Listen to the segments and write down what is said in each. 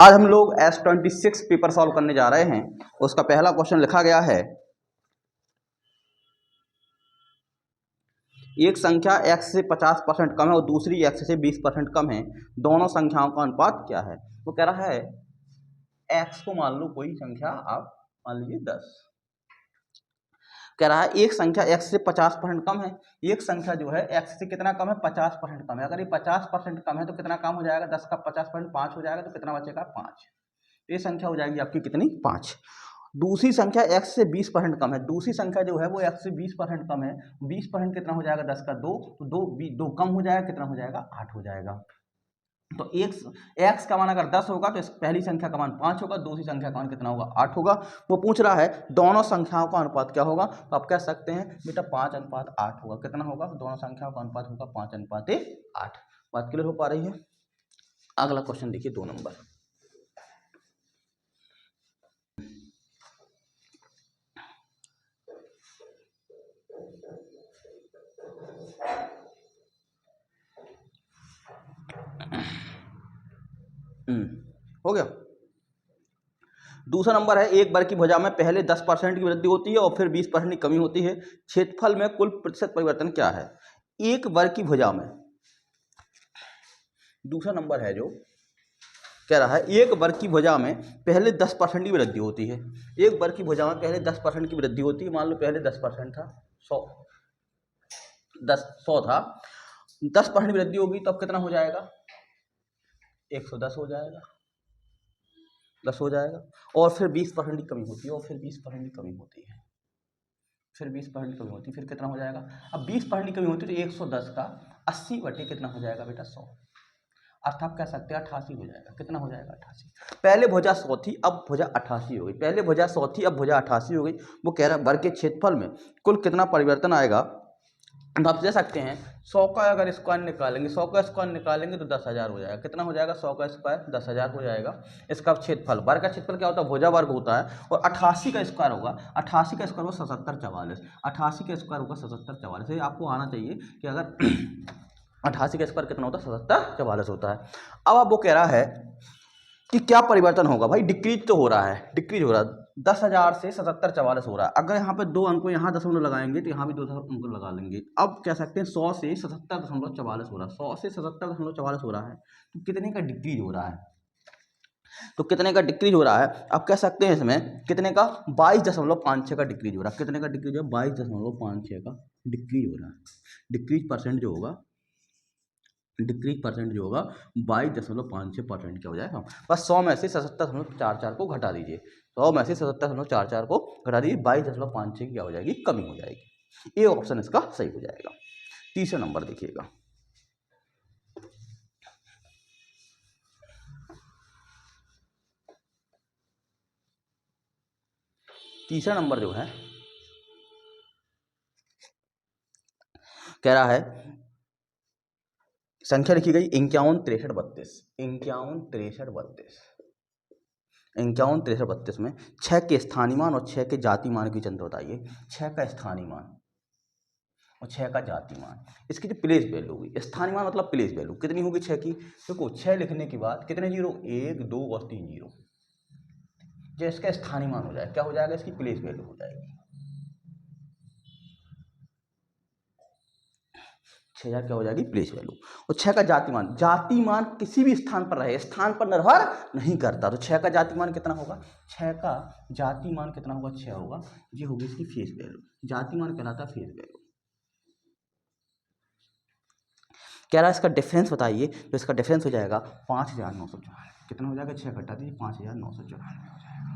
आज हम लोग S26 पेपर सॉल्व करने जा रहे हैं। उसका पहला क्वेश्चन लिखा गया है, एक संख्या x से 50% कम है और दूसरी x से 20% कम है, दोनों संख्याओं का अनुपात क्या है। वो कह रहा है x को मान लो कोई संख्या, आप मान लीजिए 10। कह रहा है एक संख्या x से 50% कम है, एक संख्या जो है x से कितना कम है, 50% कम है। अगर ये 50% कम है तो कितना कम हो जाएगा, 10 का 50% 5 हो जाएगा, तो कितना बचेगा 5। ये संख्या हो जाएगी आपकी कितनी, 5। दूसरी संख्या x से 20% कम है, दूसरी संख्या जो है वो x से 20% कम है। 20% कितना हो जाएगा, 10 का 2, तो 2 कम हो जाएगा, कितना हो जाएगा, 8 हो जाएगा। तो x का मान अगर 10 होगा तो इस पहली संख्या का मान 5 होगा, दूसरी संख्या का मान कितना होगा, 8 होगा। वो पूछ रहा है दोनों संख्याओं का अनुपात क्या होगा। तो आप कह सकते हैं बेटा 5:8 होगा। कितना होगा, दोनों संख्याओं का अनुपात होगा 5:8। बात क्लियर हो पा रही है। अगला क्वेश्चन देखिए 2 नंबर। हो गया। दूसरा नंबर है, एक वर्ग की भुजा में पहले 10% की वृद्धि होती है और फिर 20% की कमी होती है, क्षेत्रफल में कुल प्रतिशत परिवर्तन क्या है। एक वर्ग की भुजा में, दूसरा नंबर है जो कह रहा है एक वर्ग की भुजा में पहले 10% की वृद्धि होती है। एक वर्ग की भुजा में पहले 10% की वृद्धि होती है। मान लो पहले 10% था, 100 था, 10% वृद्धि होगी तो अब कितना हो जाएगा, 110 हो जाएगा, 10 हो जाएगा। और फिर 20% की कमी होती है, और फिर 20% की कमी होती है, फिर 20% की कमी होती है, फिर कितना हो जाएगा। अब 20% की कमी होती है तो 110 का 80 बटे कितना हो जाएगा बेटा, 100। अर्थात कह सकते हैं 88 हो जाएगा। कितना हो जाएगा, 88। पहले भुजा 100 थी, अब भुजा 88 हो गई। पहले भुजा 100 थी, अब भुजा 88 हो गई। वो कह रहा है वर्ग के क्षेत्रफल में कुल कितना परिवर्तन आएगा। तो आप दे सकते हैं 100 का अगर स्क्वायर निकालेंगे, 100 का स्क्वायर निकालेंगे तो 10,000 हो जाएगा। कितना हो जाएगा, 100 का स्क्वायर 10,000 हो जाएगा। इसका क्षेत्रफल, वर्ग का क्षेत्रफल क्या होता है, भुजा वर्ग होता है। और 88 का स्क्वायर होगा, 88 का स्क्वायर होगा 7744, 88 का स्क्वायर होगा 7744। ये आपको आना चाहिए कि अगर 88 का स्क्वायर कितना होता है, 7744 होता है। अब वो कह रहा है कि क्या परिवर्तन होगा। भाई डिक्रीज तो हो रहा है, डिक्रीज हो रहा है, 10,000 से 7744 हो रहा है। अगर यहाँ पे 2 अंक को यहाँ दशमलव लगाएंगे तो यहाँ भी 2 अंक लगा लेंगे। अब कह सकते हैं 100 से 77.44 हो रहा है, 100 से 77.44 हो रहा है। तो कितने का डिक्रीज हो रहा है, तो कितने का डिक्रीज हो रहा है। आप कह सकते हैं इसमें कितने का, 22.56 का डिक्रीज हो रहा है। कितने का डिक्रीज हो रहा है, 22.56 का डिक्रीज हो रहा है। डिक्रीज परसेंट जो होगा, डिक्रीज परसेंट जो होगा 22.56% क्या हो जाएगा। बस 100 में से 77.44 को घटा दीजिए, 100 में से 77.44 को घटा दीजिए, 22.56 की क्या हो जाएगी, कमी हो जाएगी। ये ऑप्शन इसका सही हो जाएगा। तीसरा नंबर देखिएगा, तीसरा नंबर जो है कह रहा है संख्या लिखी गई 516332, 516332 में 6 के स्थानीय मान और 6 के जाति मान की चिन्ह बताइए। 6 का स्थानीय मान और 6 का जाति मान, इसकी जो प्लेस वैल्यू होगी, स्थानीय मान मतलब प्लेस वैल्यू कितनी होगी 6 की। देखो 6 लिखने के बाद कितने जीरो, 1 2 और 3 जीरो, जो इसका स्थानीय मान हो जाए क्या हो जाएगा, इसकी प्लेस वैल्यू हो जाएगी। 6,000 क्या हो जाएगी, प्लेस वैल्यू। और 6 का जाति मान, जाति मान किसी भी स्थान पर रहे, स्थान पर निर्भर नहीं करता। तो 6 का जाति मान कितना होगा, 6 का जाति मान कितना होगा, 6 होगा। ये होगी इसकी फेस वैल्यू, जाति मान कहलाता है फेस वैल्यू। कह रहा है इसका डिफरेंस बताइए, तो इसका डिफरेंस हो जाएगा 5,994। कितना हो जाएगा, 6 घटा दीजिए, 5,994 हो जाएगा।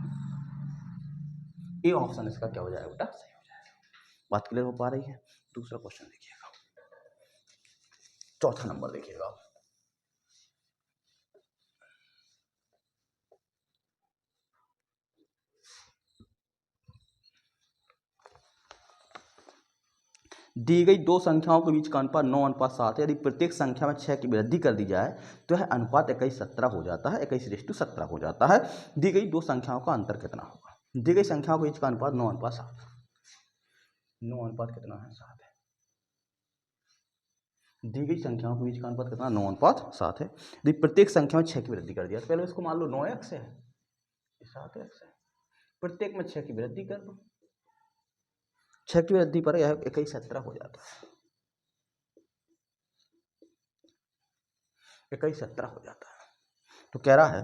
ये ऑप्शन इसका क्या हो जाएगा बेटा, सही हो जाएगा। बात क्लियर हो पा रही है। दूसरा क्वेश्चन देखिएगा, चौथा नंबर देखिएगा। दी गई दो संख्याओं के बीच का अनुपात 9:7 है। यदि प्रत्येक संख्या में 6 की वृद्धि कर दी जाए तो यह अनुपात 21:17 हो जाता है, 21:17 हो जाता है। दी गई दो संख्याओं का अंतर कितना होगा। दी गई संख्याओं के बीच का अनुपात 9:7, 9 अनुपात कितना है, 7 है। दी गई संख्याओं के बीच का अनुपात कितना, 9:7 है। यदि प्रत्येक संख्या में 6 की वृद्धि कर दिया तो पहले इसको मान लो 9x है, 7x है, प्रत्येक में 6 की वृद्धि कर दो, 6 की वृद्धि पर यह 2117 हो जाता है, 2117 हो जाता है। तो कह रहा है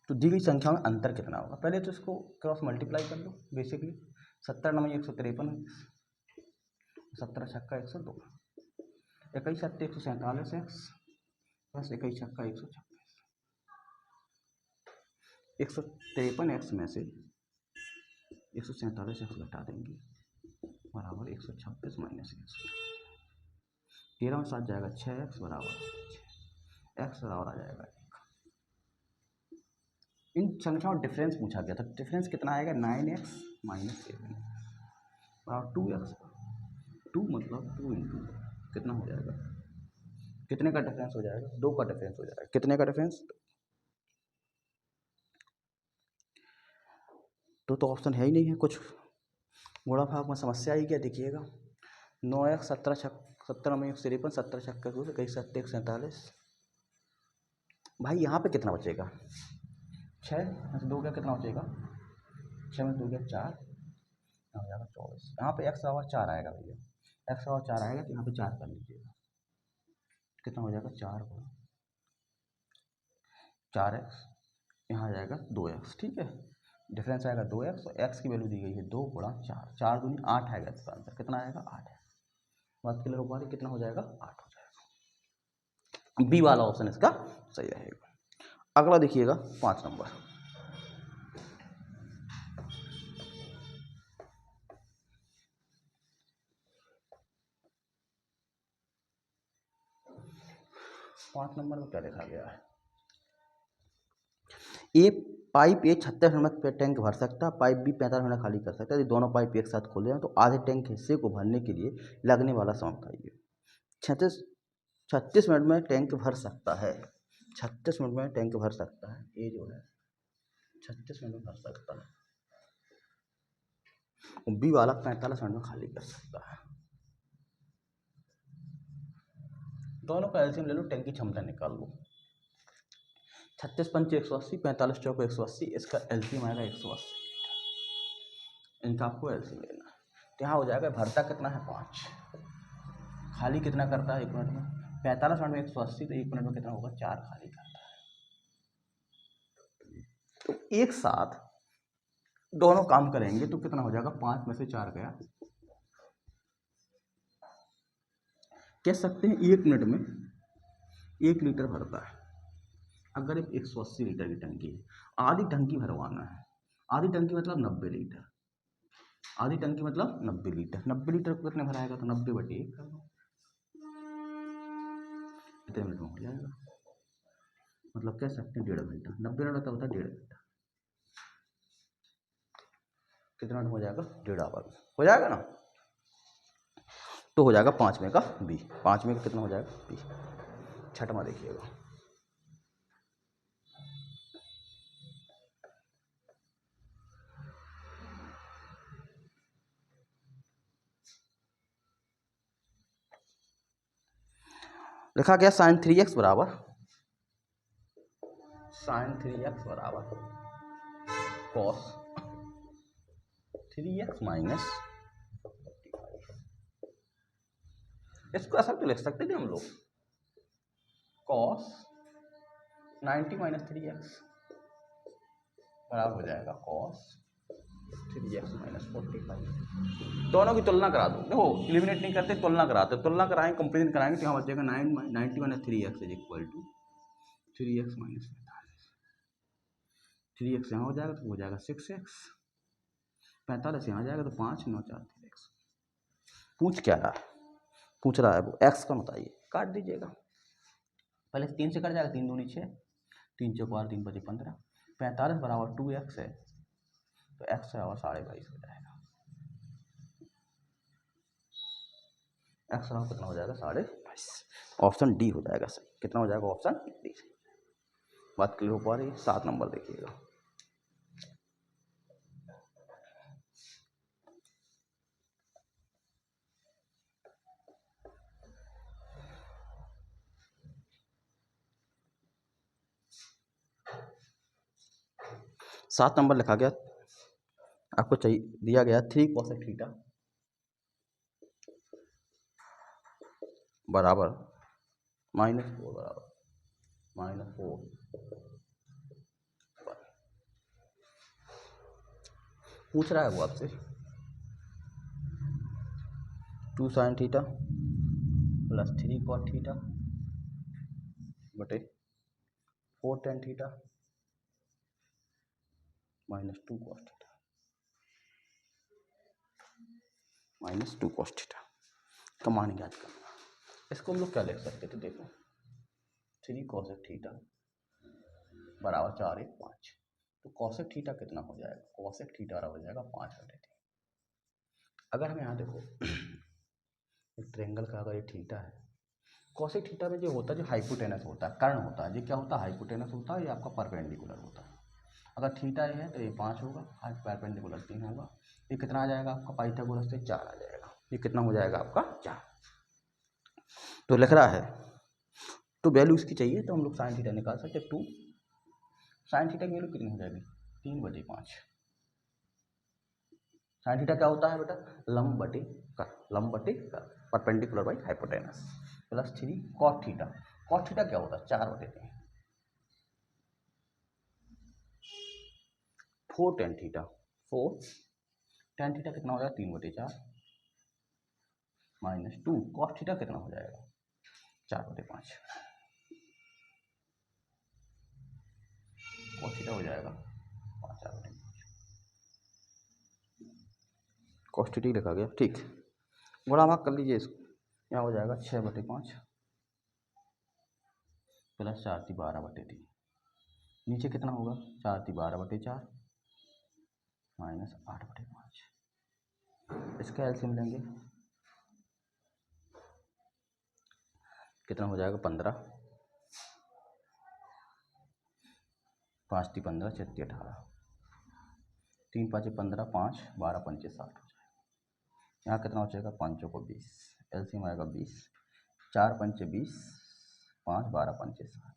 तो दी गई संख्या में अंतर कितना होगा, पहले तो इसको क्रॉस मल्टीप्लाई कर लो बेसिकली, 70 9 153, 17 छक्का 102, 21 7 147 एक्स प्लस 21 छक्का 156, 153 एक्स में से 147 एक्स घटा देंगे बराबर 126 माइनस 13 में 7 जाएगा 6x बराबर 6, एक्स बराबर आ जाएगा 1। इन संख्याओं डिफरेंस पूछा गया था, डिफरेंस कितना आएगा 9x माइनस 7 बराबर 2x, 2 मतलब 2 इंटू कितना हो जाएगा, कितने का डिफरेंस हो जाएगा, 2 का डिफरेंस हो जाएगा, कितने का डिफरेंस, तो ऑप्शन है ही नहीं है कुछ, गुणा भाग में समस्या आई क्या, देखिएगा 9x 17 में 153, 17 छक्का 21 7 147, भाई यहाँ पे कितना बचेगा, 6 में से 2 गया कितना बचेगा, 6 में 2 गया 4, यहाँ हो जाएगा 24, यहाँ पे x बराबर 4 आएगा भैया, x बराबर 4 आएगा तो यहाँ पे 4 कर लीजिएगा, कितना हो जाएगा 4 गुणा 4x, यहाँ आ जाएगा 2x, ठीक है, डिफरेंस आएगा 2x और x की वैल्यू दी गई है 2 गुणा 4, 4 दूनी 8 आएगा, इसका आंसर कितना आएगा 8 है, बात क्लियर हो पा रही, कितना हो जाएगा 8 हो जाएगा, बी वाला ऑप्शन इसका सही रहेगा। अगला देखिएगा 5 नंबर, पाँच नंबर में क्या लिखा गया है, ए पाइप ए 36 मिनट पे टैंक भर सकता है, पाइप बी 45 मिनट खाली कर सकता है, यदि दोनों पाइप एक साथ खोले हैं तो आधे टैंक हिस्से को भरने के लिए लगने वाला समय बताइए। 36 मिनट में टैंक भर सकता है, 36 मिनट में टैंक भर सकता है, ये जो है 36 मिनट में भर सकता है, और बी वाला 45 मिनट में खाली कर सकता है। दोनों का एलसीएम ले लो, टैंक की क्षमता निकाल लो, 36 पंचे 180, 45 चौको 180, इसका एलसीएम आएगा 180 लीटर, इनका आपको एलसीएम लेना है। तो यहाँ हो जाएगा भरता कितना है 5, खाली कितना करता है 1 मिनट में, 45 मिनट में 180, तो 1 मिनट में कितना होगा 4 खाली करता है। तो एक साथ दोनों काम करेंगे तो कितना हो जाएगा, 5 में से 4 गया, कह सकते हैं 1 मिनट में 1 लीटर भरता है। अगर एक 180 लीटर की टंकी है, आधी टंकी भरवाना है, आधी टंकी मतलब 90 लीटर, आधी टंकी मतलब 90 लीटर, 90 लीटर को कितने भराएगा, तो 90/1 कर दो, कितने मिनट में हो जाएगा, मतलब कह सकते हैं 1.5 घंटा, 90 मिनट होता है 1.5 घंटा, कितना मिनट हो जाएगा, 1.5 आवर हो जाएगा ना, तो हो जाएगा 5 में का बी, 5 में का कितना हो जाएगा बी। छठवां देखिएगा, लिखा गया sin 3x बराबर cos 3x माइनस, इसको ऐसा तो लिख सकते थे हम लोग, cos 90 माइनस 3x बराबर हो जाएगा cos 3x माइनस 45, दोनों की तुलना करा दो, देखो एलिमिनेट नहीं करते, तुलना कराते, तुलना कराएंगे कंपेरिजन कराएंगे तो यहाँ बच जाएगा 90 minus 3x is equal to 3x minus 45, 3x यहाँ हो जाएगा तो हो जाएगा 6x, 45 यहाँ जाएगा तो 5 9 4 3x। पूछ क्या रहा है, पूछ रहा है वो x का बताइए, काट दीजिएगा, पहले 3 से कट जाएगा, 3 दूनी 6, 3 चौक 12 3 5 15, 45 बराबर 2x है तो x बराबर 22.5 हो जाएगा, x बराबर कितना हो जाएगा 22.5, ऑप्शन डी हो जाएगा सही, कितना हो जाएगा ऑप्शन डी। बात क्लियर हो पा रही है। 7 नंबर देखिएगा, 7 नंबर लिखा गया, आपको चाहिए दिया गया 3 cosec थीटा बराबर -4 बराबर -4 पूछ रहा है वो आपसे 2 sin theta plus 3 cot theta बटे 4 tan theta -2 cos theta -2 cos theta का मान ज्ञात करना। इसको हम लोग क्या लिख सकते थे, देखो 3 cosec थीटा बराबर 4 1 5, तो cosec थीटा कितना हो जाएगा, cosec थीटा बराबर हो जाएगा 5/3। अगर हम यहाँ देखो एक ट्रेंगल का अगर ये थीटा है, cosec थीटा में जो होता है, जो हाइपोटेनस होता है, कर्ण होता है, ये क्या होता है, हाइपोटेनस होता है, ये आपका परपेंडिकुलर होता है। अगर थीटा ये है तो ये 5 होगा, आज परपेंडिकुलर 3 होगा, ये कितना आ जाएगा आपका पाइथागोरस से 4 आ जाएगा, ये कितना हो जाएगा आपका 4। तो लिख रहा है, तो वैल्यू इसकी चाहिए तो हम लोग साइन थीटा निकाल सकते हैं 2, साइन थीटा की वैल्यू कितनी हो जाएगी 3/5। साइन थीटा क्या होता है बेटा, लंब बटे कर perpendicular by hypotenuse, plus 3 cot theta, cot theta क्या होता है 4/3, 4 tan थीटा, 4 tan थीटा कितना हो जाएगा 3/4 -2 cos थीटा कितना हो जाएगा 4/5, cos थीटा हो जाएगा 4/5, cos थीटा लिखा गया, ठीक। गुणा भाग कर लीजिए इसको, यहाँ हो जाएगा 6/5 प्लस 4 × 12/3, नीचे कितना होगा 4 × 12/4 -8/5, इसका एलसीएम लेंगे कितना हो जाएगा 15, 5 × 15 6 × 18, 3 × 5 = 15, 5 12 × 5 = 60 हो जाएगा। यहाँ कितना हो जाएगा 5 × 20, एलसीएम आएगा 20, 4 × 5 = 20, 5 12 × 5 = 60,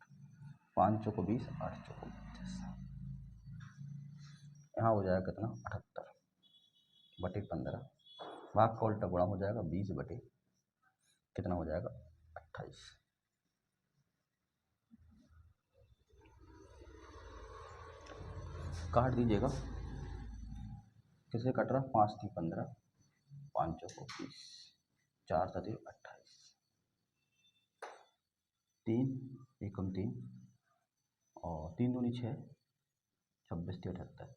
5 × 20, 8 × 32, यहाँ हो जाएगा कितना 78/15, भाग का उल्टा गुणा हो जाएगा 20 बटे कितना हो जाएगा 28, काट दीजिएगा, किससे कट रहा 5 × 15, 5 × 20, 4 × 28, 3 × 3 और 3 दूनी 6, 26 × 78,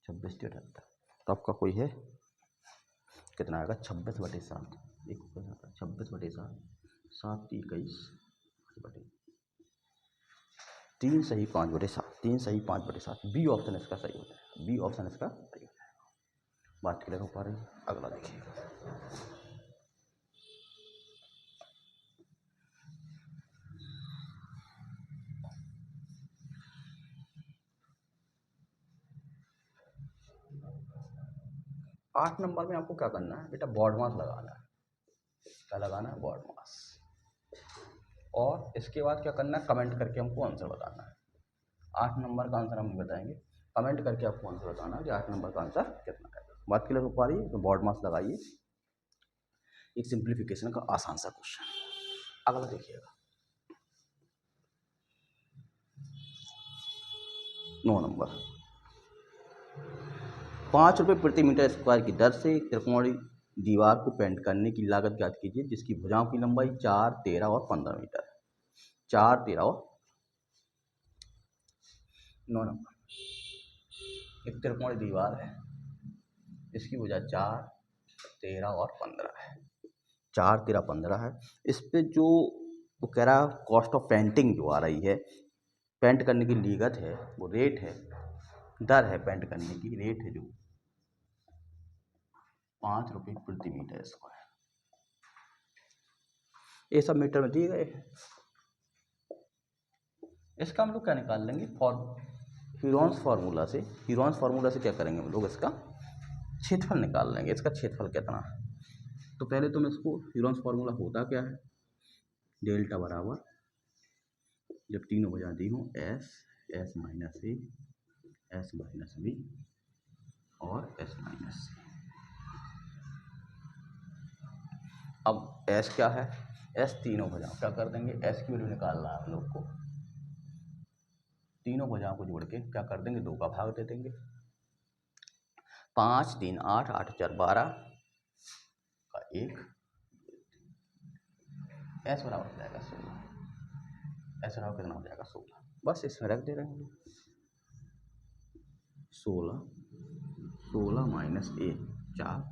26 × 78, तो आपका कोई है कितना आएगा 26/7, 26/7, 7 × 21 3 सही 5/7, 3 सही 5/7, बी ऑप्शन इसका सही हो जाएगा, बी ऑप्शन इसका सही हो जाएगा। बात क्लियर हो पा रही है, अगला देखिएगा। आठ नंबर में आपको क्या करना है बेटा, बॉड मास लगाना है, क्या लगाना है बॉड मास, और इसके बाद क्या करना है कमेंट करके हमको आंसर बताना है। 8 नंबर का आंसर हम नहीं बताएंगे, कमेंट करके आपको आंसर बताना है कि 8 नंबर का आंसर कितना है। बात क्लियर हो पा रही है, तो बॉड मास लगाइए, एक सिंप्लीफिकेशन का आसान सा क्वेश्चन। अगला देखिएगा 9 नंबर, 5 रुपये प्रति मीटर स्क्वायर की दर से एक त्रिकोणीय दीवार को पेंट करने की लागत ज्ञात कीजिए जिसकी भुजाओं की लंबाई 4, 13 और 15 मीटर है। 4, 13 और 9 नंबर, एक त्रिकोणीय दीवार है, इसकी भुजा 4, 13 और 15 है, 4, 13, 15 है। इस पे जो वो कह रहा है कॉस्ट ऑफ पेंटिंग जो आ रही है, पेंट करने की लागत है, वो रेट है, दर है पेंट करने की, रेट है जो 5 रुपये प्रति मीटर स्क्वायर, ये सब मीटर में दिए गए हैं। इसका हम लोग क्या निकाल लेंगे हीरोन्स फार्मूला से, हीरोन्स फार्मूला से क्या करेंगे हम लोग, इसका क्षेत्रफल निकाल लेंगे, इसका क्षेत्रफल कितना है। तो पहले तुम इसको हीरोन्स फार्मूला होता क्या है, डेल्टा बराबर जब तीनों भुजा दी हो एस, एस माइनस ए, एस माइनस बी और एस माइनस सी। अब एस क्या है, एस तीनों भुजाओं, क्या कर देंगे, एस की वैल्यू निकालना है हम लोग को, तीनों भुजाओं को जोड़ के क्या कर देंगे, 2 का भाग दे देंगे, 5 3 8 8 4 12 का 1, एस बराबर हो जाएगा 16, एस बराबर कितना हो जाएगा 16, बस इसमें रख दे रहे हैं 16, 16 माइनस 1 4,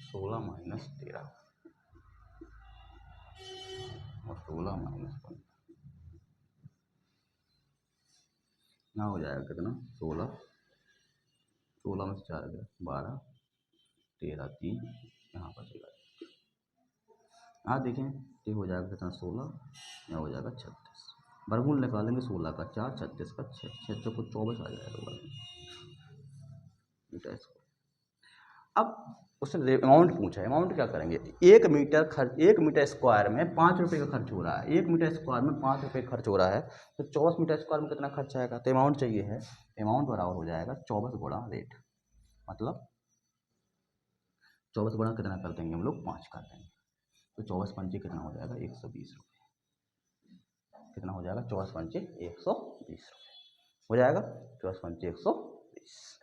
16 माइनस 13 और 16 माइनस 15, यहाँ हो जाएगा कितना 16, 16 में से 4 गया 12, 13 3, यहाँ पर चला, यहाँ देखें ये हो जाएगा कितना 16, यहाँ हो जाएगा 36, वर्गमूल निकालेंगे 16 का 4, 36 का 6, 6 को 24 आ जाएगा मीटर स्क्वायर। अब उसने अमाउंट पूछा है, अमाउंट क्या करेंगे, 1 मीटर स्क्वायर में 5 रुपये का खर्च हो रहा है, 1 मीटर स्क्वायर में 5 रुपये खर्च हो रहा है, तो 24 मीटर स्क्वायर में कितना खर्च आएगा, तो अमाउंट चाहिए है, अमाउंट बराबर हो जाएगा 24 गुणा रेट, मतलब 24 गुणा कितना कर देंगे हम लोग 5 कर देंगे, तो 24 पंचे कितना हो जाएगा 120 रुपये, कितना हो जाएगा 24 पंचे 120 रुपये हो जाएगा, 24 पंचे 120,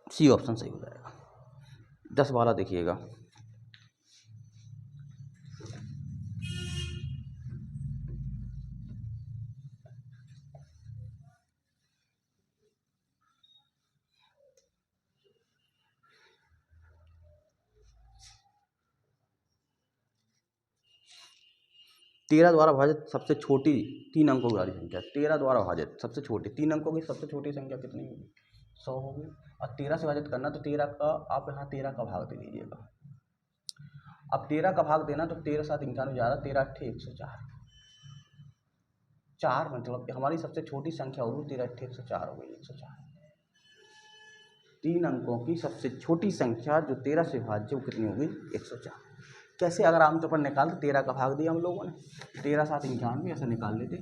सी ऑप्शन सही हो जाएगा। 10 12 देखिएगा, तेरह द्वारा भाजित सबसे छोटी 3 अंकों वाली संख्या, 13 द्वारा भाजित सबसे छोटी 3 अंकों की सबसे छोटी संख्या कितनी होगी, 100 होगी, और 13 से भाजित करना तो 13 का आप यहाँ 13 का भाग दे दीजिएगा, अब 13 का भाग देना तो 13 7 91 ज़्यादा, 13 8 104, 4 मतलब हमारी सबसे छोटी संख्या होगी 13 8 104 हो गई, 104, 3 अंकों की सबसे छोटी संख्या जो 13 से भाज्य वो कितनी होगी 104। कैसे, अगर आमतौर पर निकालते 13 का भाग दिया हम लोगों ने, 13 7 91 ऐसा निकाल लेते,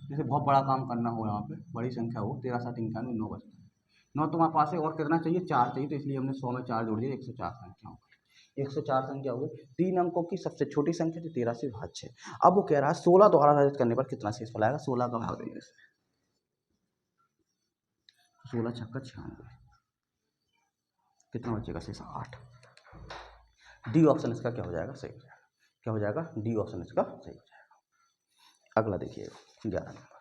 जैसे बहुत बड़ा काम करना हो, यहाँ पे बड़ी संख्या हो, 13 7 91 9 बचता है, 9 तुम्हारे पास है और कितना चाहिए 4 चाहिए, तो इसलिए हमने 100 में 4 जोड़ दिया, 104 संख्या हो गई, 104 संख्या हो गई, 3 अंकों की सबसे छोटी संख्या जो 13 से भाज्य है। अब वो कह रहा है 16 द्वारा भाजित करने पर कितना शेषफल आएगा, 16 का भाग देंगे, 16 छक्का 96, कितना बचेगा शेष 8, डी ऑप्शन इसका क्या हो जाएगा सही हो जाएगा, क्या हो जाएगा डी ऑप्शन इसका सही हो जाएगा। अगला देखिएगा 11 नंबर,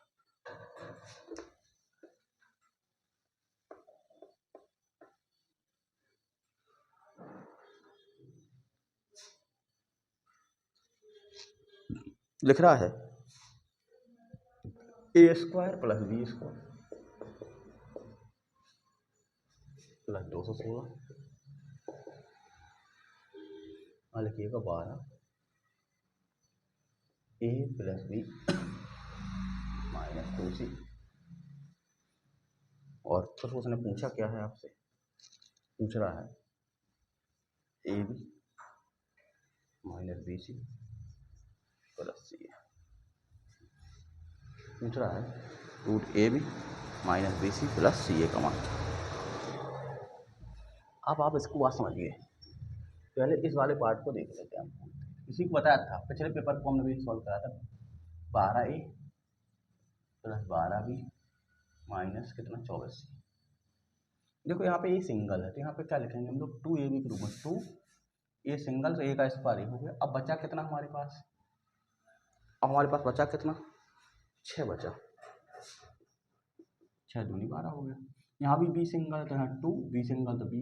लिख रहा है a square plus b square plus 216, लिखिएगा 12 ए प्लस बी माइनस 2c, और फिर उसने पूछा क्या है आपसे, पूछ रहा है a b minus b c plus c, पूछ रहा है root a b minus b c plus c a का मान। अब आप इसको बात समझिए, पहले इस वाले पार्ट को देख लेते हैं हम, इसी को बताया था पिछले पेपर को हमने भी सॉल्व कराया था, 12a प्लस 12b माइनस कितना 24c। देखो यहाँ पे ए सिंगल है तो यहाँ पे क्या लिखेंगे हम लोग 2ab के रूप में, 2 ए सिंगल तो ए का स्क्वायर हो गया। अब बचा कितना हमारे पास, अब हमारे पास बचा कितना 6 बचा, 6 दूनी 12 हो गया। यहाँ भी बी सिंगल है तो यहाँ 2, बी सिंगल तो बी,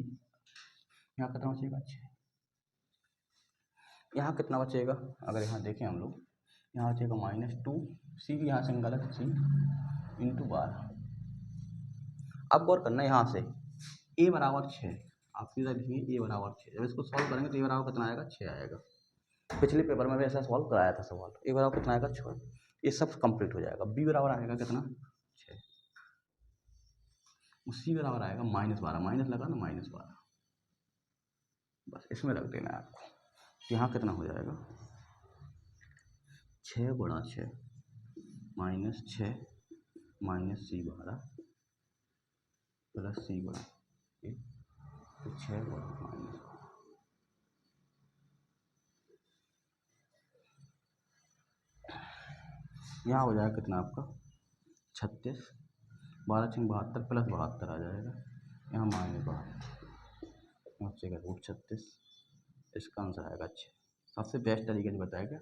यहाँ कितना बचेगा 6, यहाँ कितना बचेगा, अगर यहाँ देखें हम लोग यहाँ बचेगा -2, सी भी यहाँ सिंगल है तो सी इंटू 12। अब गौर करना यहाँ से ए बराबर 6, आप सीधा लिखिए ए बराबर 6, जब इसको सॉल्व करेंगे तो ए बराबर कितना आएगा 6 आएगा। पिछले पेपर में भी ऐसा सॉल्व कराया था सवाल, ए बराबर कितना आएगा 6, ये सब कंप्लीट हो जाएगा। बी बराबर आएगा कितना 6, सी बराबर आएगा -12, माइनस लगा ना -12, बस इसमें रख देना है आपको। यहाँ कितना हो जाएगा 6 गुणा 6 माइनस 6 माइनस सी 12 प्लस सी 1 तो 6 माइनस यहाँ हो जाएगा कितना आपका 36, 12 6 72 प्लस 72 आ जाएगा, यहाँ माइनस 72 रूट 36, इसका आंसर आएगा 6। सबसे बेस्ट तरीके से बताएगा।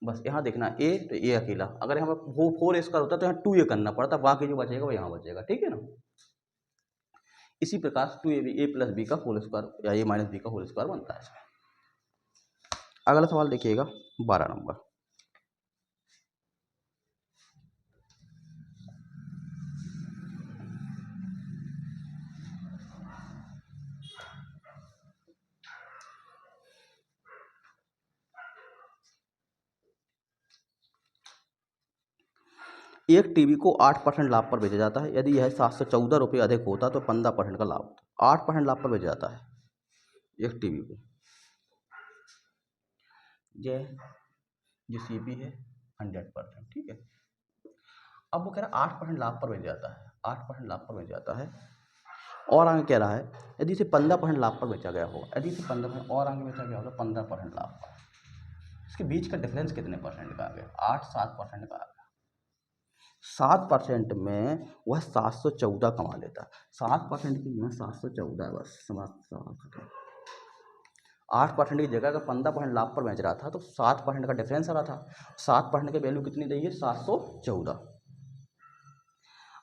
बस यहाँ देखना ए तो ए अकेला, अगर यहाँ वो 4 स्क्वायर होता तो यहाँ 2 ए करना पड़ता, बाकी जो बचेगा वो यहाँ बचेगा, ठीक है ना। इसी प्रकार 2ab ए प्लस बी का होल स्क्वायर या ए माइनस बी का होल स्क्वायर बनता है इसमें। अगला सवाल देखिएगा 12 नंबर। एक टीवी को 8% लाभ पर बेचा जाता है, यदि यह 714 रुपये अधिक होता तो 15% का लाभ होता। 8% लाभ पर बेचा जाता है एक टीवी को, ये जो सीपी है 100%, ठीक है। अब वो कह रहा है 8% लाभ पर बेचा जाता है, 8% लाभ पर बेचा जाता है, और आगे कह रहा है यदि इसे 15% लाभ पर बेचा गया हो, यदि इसे 15% और आगे बेचा गया होगा 15% लाभ पर, इसके बीच का डिफरेंस कितने परसेंट का आ गया, 8-7% का आ गया। 7% में वह 714 कमा लेता, 7% की कीमत 714 है, बस समझ 8% की जगह अगर 15% लाभ पर बेच रहा था तो 7% का डिफरेंस आ रहा था, 7% की वैल्यू कितनी दी है 714,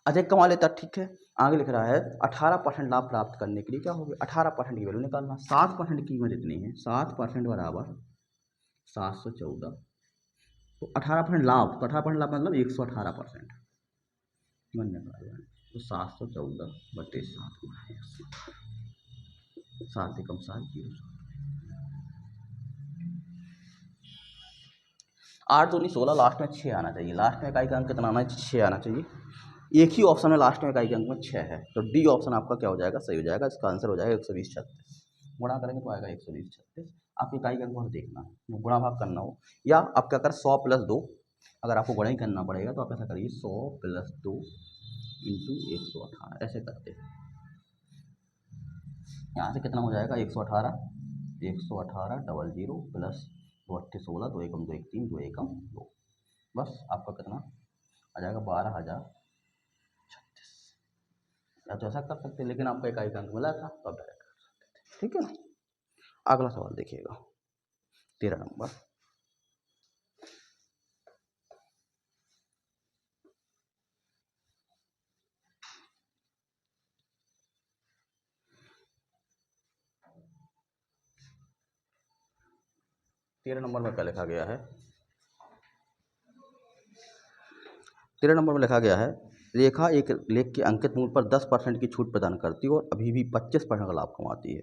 अधिक कमा लेता, ठीक है। आगे लिख रहा है 18% लाभ प्राप्त करने के लिए क्या होगा, 18% की वैल्यू निकालना, 7% की कीमत इतनी है, 7% बराबर 714, तो 18% लाभ, तो 18% लाभ मतलब 118% मन निकालना, तो 714/7 7 एकम 7 0 8 दूनी 16, लास्ट में 6 आना चाहिए, लास्ट में इकाई का अंक कितना आना है 6 आना चाहिए। एक ही ऑप्शन में लास्ट में इकाई के अंक में 6 है, तो डी ऑप्शन आपका क्या हो जाएगा, सही हो जाएगा, इसका आंसर हो जाएगा 120/36, गुणा करेंगे तो आएगा 120/36। आपकी इकाई के अंक को देखना है, गुणा भाग करना हो, या आप क्या कर 100 + 2, अगर आपको गुणा ही करना पड़ेगा तो आप ऐसा करिए 100 + 2 × 118, ऐसे करते हैं। यहाँ से कितना हो जाएगा 118 00 प्लस 2 8 16 2 एकम 2 1 3 2 एकम 2, बस आपका कितना आ जाएगा 12,036। या तो ऐसा कर सकते हैं, लेकिन आपका इकाई का अंक मिला था तो आप डायरेक्ट कर सकते थे, ठीक है ना। अगला सवाल देखिएगा 13 नंबर। तेरह नंबर में क्या लिखा गया है, 13 नंबर में लिखा गया है रेखा एक लेख के अंकित मूल्य पर 10% की छूट प्रदान करती है और अभी भी 25% का लाभ कमाती है।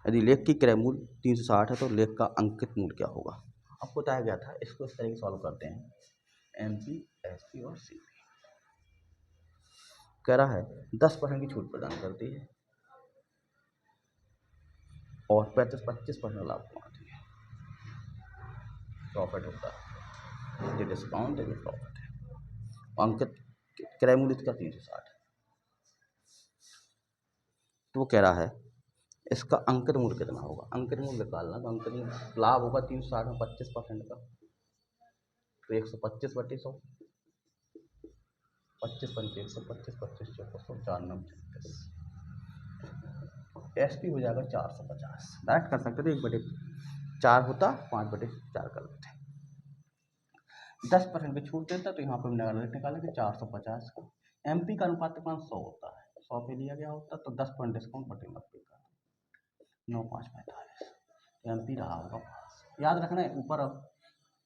यदि लेख की क्रय मूल्य 360 है तो लेख का अंकित मूल्य क्या होगा। आपको बताया गया था, इसको इस तरह से सॉल्व करते हैं, MP, SP और CP। कह रहा है 10% की छूट प्रदान करती है और 25% लाभ कमाती है, प्रॉफिट होता है, ये डिस्काउंट है, ये प्रॉफिट है। अंकित क्रय मूल्य इसका 360 है, तो वो कह रहा है इसका अंकित मूल्य कितना होगा। अंकित मूल्य निकालना, तो अंकित मूल्य लाभ होगा 360 में 25% का, तो 125/100, 25 पंचे 125, 25 चौको 100, 4 9 36, SP हो जाएगा 450। डायरेक्ट कर सकते थे, 1/4 होता, 5/4 कर लेते, 10% की छूट देता तो यहाँ पर निकालेंगे 450 का। MP का अनुपात 100 होता है, 100 पे लिया गया होता तो 10% डिस्काउंट बटे 90 का, 9 5 45, MP रहा होगा 5। याद रखना है, ऊपर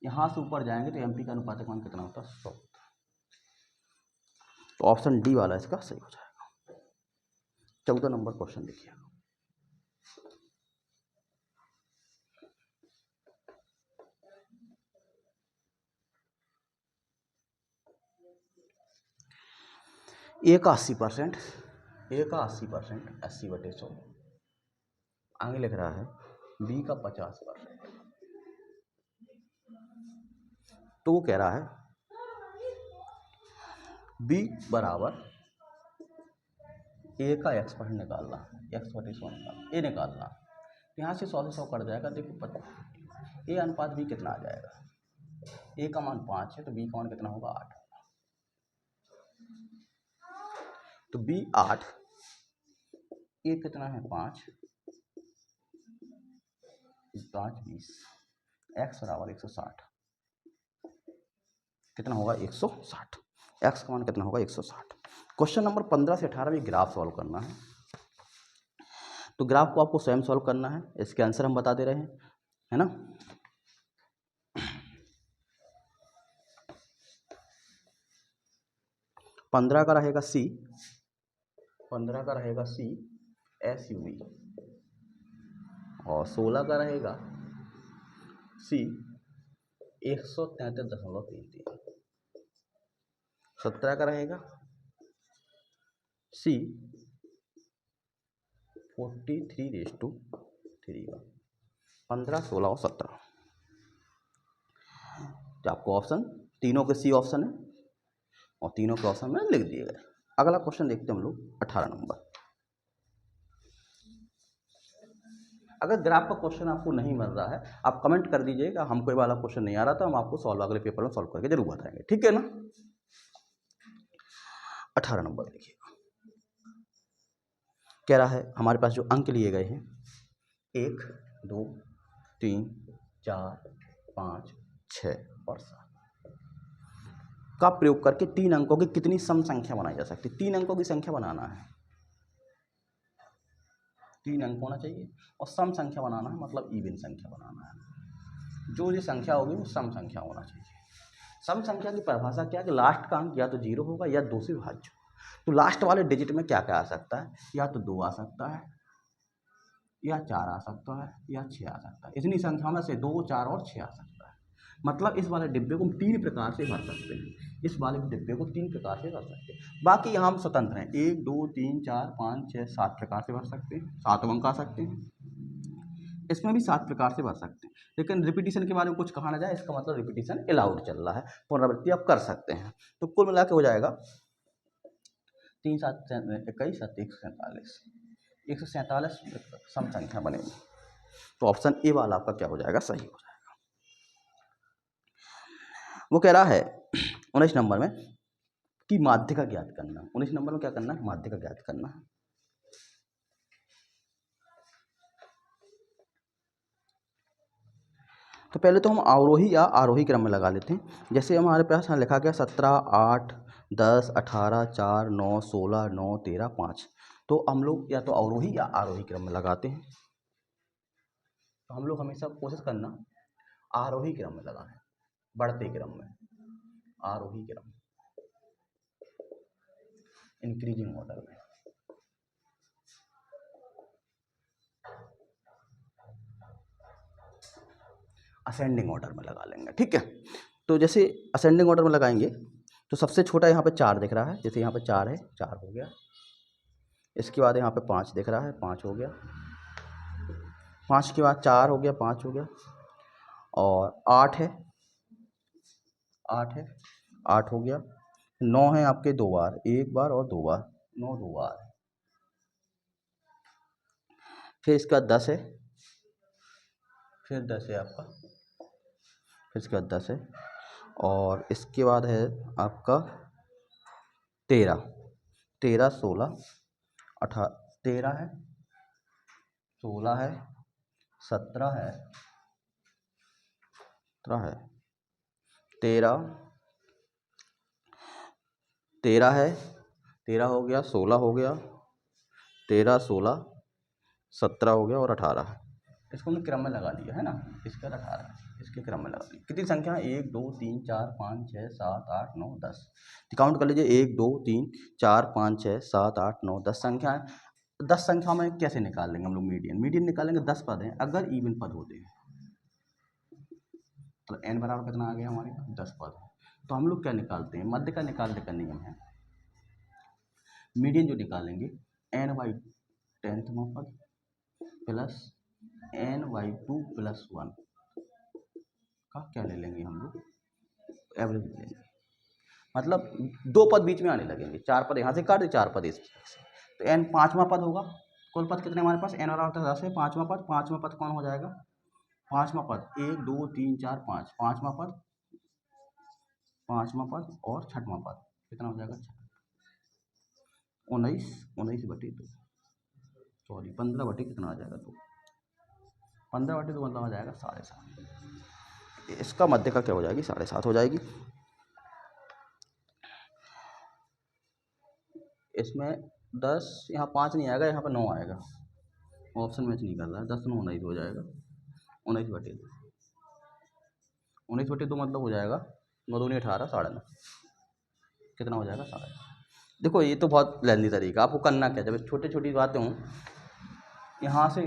यहाँ से ऊपर जाएंगे तो MP का अनुपात कितना होता है 100, तो ऑप्शन डी वाला इसका सही हो जाएगा। 14 नंबर क्वेश्चन देखिए, ए का 80%, ए का 80%, 80/100, आगे लिख रहा है बी का 50%, तो वो कह रहा है बी बराबर ए का एक्स परसेंट निकालना, एक्स बटे 100 निकालना, ए निकालना। यहाँ से 100 से 100 कट जाएगा। देखो ए अनुपात बी कितना आ जाएगा, ए का मान 5 है तो बी का मान कितना होगा 8। तो बी 8, ए कितना है 5, 5 20, एक्स बराबर 160 कितना होगा 160, एक्स का मान कितना होगा 160। क्वेश्चन नंबर 15 से 18 में ग्राफ सॉल्व करना है। तो ग्राफ को आपको स्वयं सॉल्व करना है, इसके आंसर हम बता दे रहे हैं, है ना। पंद्रह का रहेगा सी, 15 का रहेगा सी एस यू वी, और 16 का रहेगा सी 133.33, 17 का रहेगा सी 43:3, 15, 16 और 17। तो आपको ऑप्शन तीनों के सी ऑप्शन है और तीनों के ऑप्शन में लिख दिए गए। अगला क्वेश्चन देखते हैं हम लोग 18 नंबर। अगर ग्राफ का क्वेश्चन आपको नहीं मिल रहा है आप कमेंट कर दीजिएगा, हमको ये वाला क्वेश्चन नहीं आ रहा था, हम आपको सॉल्व अगले पेपर में सॉल्व करके जरूर बताएंगे, ठीक है ना। 18 नंबर देखिए, कह रहा है हमारे पास जो अंक लिए गए हैं 1 2 3 4 5 6 और 7 का प्रयोग करके 3 अंकों की कितनी सम संख्या बनाई जा सकती है। 3 अंकों की संख्या बनाना है, 3 अंक होना चाहिए और सम संख्या बनाना है, मतलब इवन संख्या बनाना है। जो ये संख्या होगी वो सम संख्या होना चाहिए। सम संख्या की परिभाषा क्या है कि लास्ट का अंक या तो 0 होगा या 2 से विभाज्य। तो लास्ट वाले डिजिट में क्या क्या आ सकता है, या तो 2 आ सकता है, या 4 आ सकता है, या 6 आ सकता है। इतनी संख्या में से 2 4 और 6 आ सकता है। मतलब इस वाले डिब्बे को हम 3 प्रकार से भर सकते हैं, इस वाले डिब्बे को 3 प्रकार से भर सकते हैं। बाकी यहाँ हम स्वतंत्र हैं, 1 2 3 4 5 6 7 प्रकार से भर सकते हैं, 7 अंक आ सकते हैं। इसमें भी 7 प्रकार से भर सकते हैं, लेकिन रिपीटिशन के बारे में कुछ कहा ना जाए, इसका मतलब रिपीटिशन अलाउड चल रहा है, पुनरावृत्ति आप कर सकते हैं। तो कुल मिला के हो जाएगा 3 7 21 7 147, 147 सम संख्या बनेगी। तो ऑप्शन ए वाला आपका क्या हो जाएगा, सही हो जाएगा। वो कह रहा है 19 नंबर में कि माध्य का ज्ञात करना। 19 नंबर में क्या करना है, माध्य का ज्ञात करना है। तो पहले तो हम अवरोही या आरोही क्रम में लगा लेते हैं। जैसे हमारे पास यहाँ लिखा गया 17 8 10 18 4 9 16 9 13 5, तो हम लोग या तो अवरोही या आरोही क्रम में लगाते हैं। तो हम लोग हमेशा कोशिश करना आरोही क्रम में लगाएं, बढ़ते क्रम में, आरोही क्रम, इंक्रीजिंग ऑर्डर में। असेंडिंग ऑर्डर में लगा लेंगे, ठीक है। तो जैसे असेंडिंग ऑर्डर में लगाएंगे तो सबसे छोटा यहाँ पे 4 दिख रहा है, जैसे यहाँ पे 4 है, 4 हो गया। इसके बाद यहाँ पे 5 दिख रहा है, 5 हो गया। 5 के बाद 4 हो गया, 5 हो गया। और 8 है, 8 है, 8 हो गया। 9 है आपके 2 बार, 1 बार और 2 बार, 9 2 बार। फिर इसके बाद 10 है, फिर 10 है आपका, फिर इसके बाद 10 है, और इसके बाद है आपका 13, 13 16 18, 13 है, 16 है, 17 है, 17 है, 13 13 है, 13 हो गया, 16 हो गया, 13 16 17 हो गया और 18 है। इसको हमने क्रम में लगा दिया है ना, इसके बाद 18, इसके क्रम में लगा दिया। कितनी संख्या है, 1 2 3 4 5 6 7 8 9 10। काउंट कर लीजिए, 1 2 3 4 5 6 7 8 9 10 संख्या है। 10 संख्या में कैसे निकाल लेंगे हम लोग, मीडियन। मीडियन निकालेंगे, 10 पद हैं, अगर इवन पद होते हैं तो n बराबर कितना आ गया हमारे पास, 10 पद है। तो हम लोग क्या निकालते हैं, मध्य का निकालने का नियम है, मीडियन जो निकालेंगे n/10वां पद प्लस n/2 + 1 का क्या ले लेंगे हम लोग, एवरेज ले लेंगे। मतलब 2 पद बीच में आने लगेंगे, 4 पद यहाँ से काट दे, 4 पद इस से, तो n 5वां पद होगा। कुल पद कितने हमारे पास, n वाला होता है 10 है, 5वां पद कौन हो जाएगा, 5वां पद 1 2 3 4 5, 5वां पद और 6वां पद कितना हो जाएगा, 19 बटे 2, सॉरी 15 बटे कितना आ जाएगा, 2, 15 बटे 2 मतलब आ जाएगा 7.5। इसका मध्य का क्या हो जाएगी, 7.5 हो जाएगी। इसमें 10 यहाँ 5 नहीं आएगा, यहाँ पर 9 आएगा, ऑप्शन मैच नहीं कर रहा है। 10 9 19 हो जाएगा, 19 बटे 2, 19 बटे 2 मतलब हो जाएगा 9 दूनी 18, 9.5 कितना हो जाएगा, 9.5। देखो ये तो बहुत लेंदी तरीका, आपको करना क्या, जब छोटी छोटी बातें हों, यहाँ से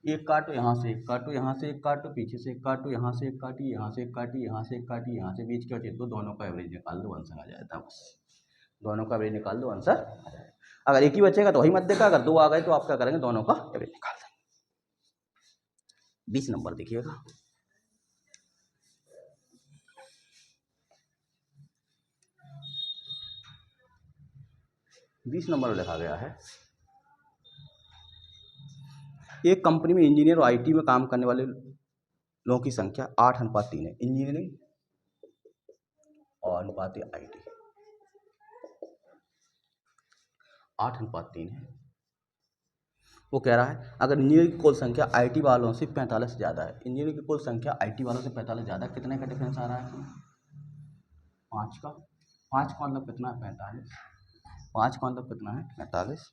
एक काटो, यहाँ से एक काटो, यहाँ से एक काटो, पीछे से एक काटो, यहाँ से एक काटी, यहाँ से एक काटी, यहाँ से एक काटी, यहाँ से बीच का छेद दो, दोनों का एवरेज निकाल दो, आंसर आ जाता है। बस दोनों का एवरेज निकाल दो, आंसर आ जाएगा। अगर एक ही बचेगा तो वही मध्य का, अगर 2 आ गए तो आप क्या करेंगे, दोनों का एवरेज निकाल देंगे। 20 नंबर देखिएगा, लिखा गया है, एक कंपनी में इंजीनियर और IT में काम करने वाले लोगों की संख्या 8:3 है। इंजीनियरिंग और अनुपात IT 8:3 है। वो कह रहा है अगर इंजीनियरिंग की कुल संख्या IT वालों से 45 से ज़्यादा है, इंजीनियरिंग की कुल संख्या IT वालों से 45 ज़्यादा, कितने का डिफरेंस आ रहा है, 5 का। 5 का मतलब कितना है, 45। 5 का मतलब कितना है, 45।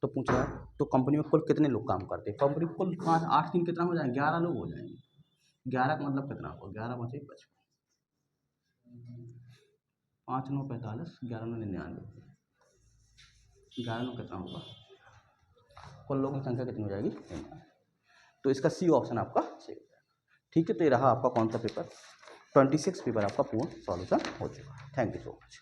तो पूछ रहा है तो कंपनी में कुल कितने लोग काम करते हैं, कंपनी में कुल 5 8 3 कितना हो जाएंगे, 11 लोग हो जाएंगे। 11 का मतलब कितना होगा, 11 बचे 55, 5 9 45, 11 9 99, 11 9 कितना होगा, कुल लोगों की संख्या कितनी हो जाएगी, 99। तो इसका C ऑप्शन आपका सही हो जाएगा। ठीक है, तो ये रहा आपका कौन सा पेपर, 26 पेपर आपका पूर्ण सॉल्यूशन हो चुका है। Thank you so much.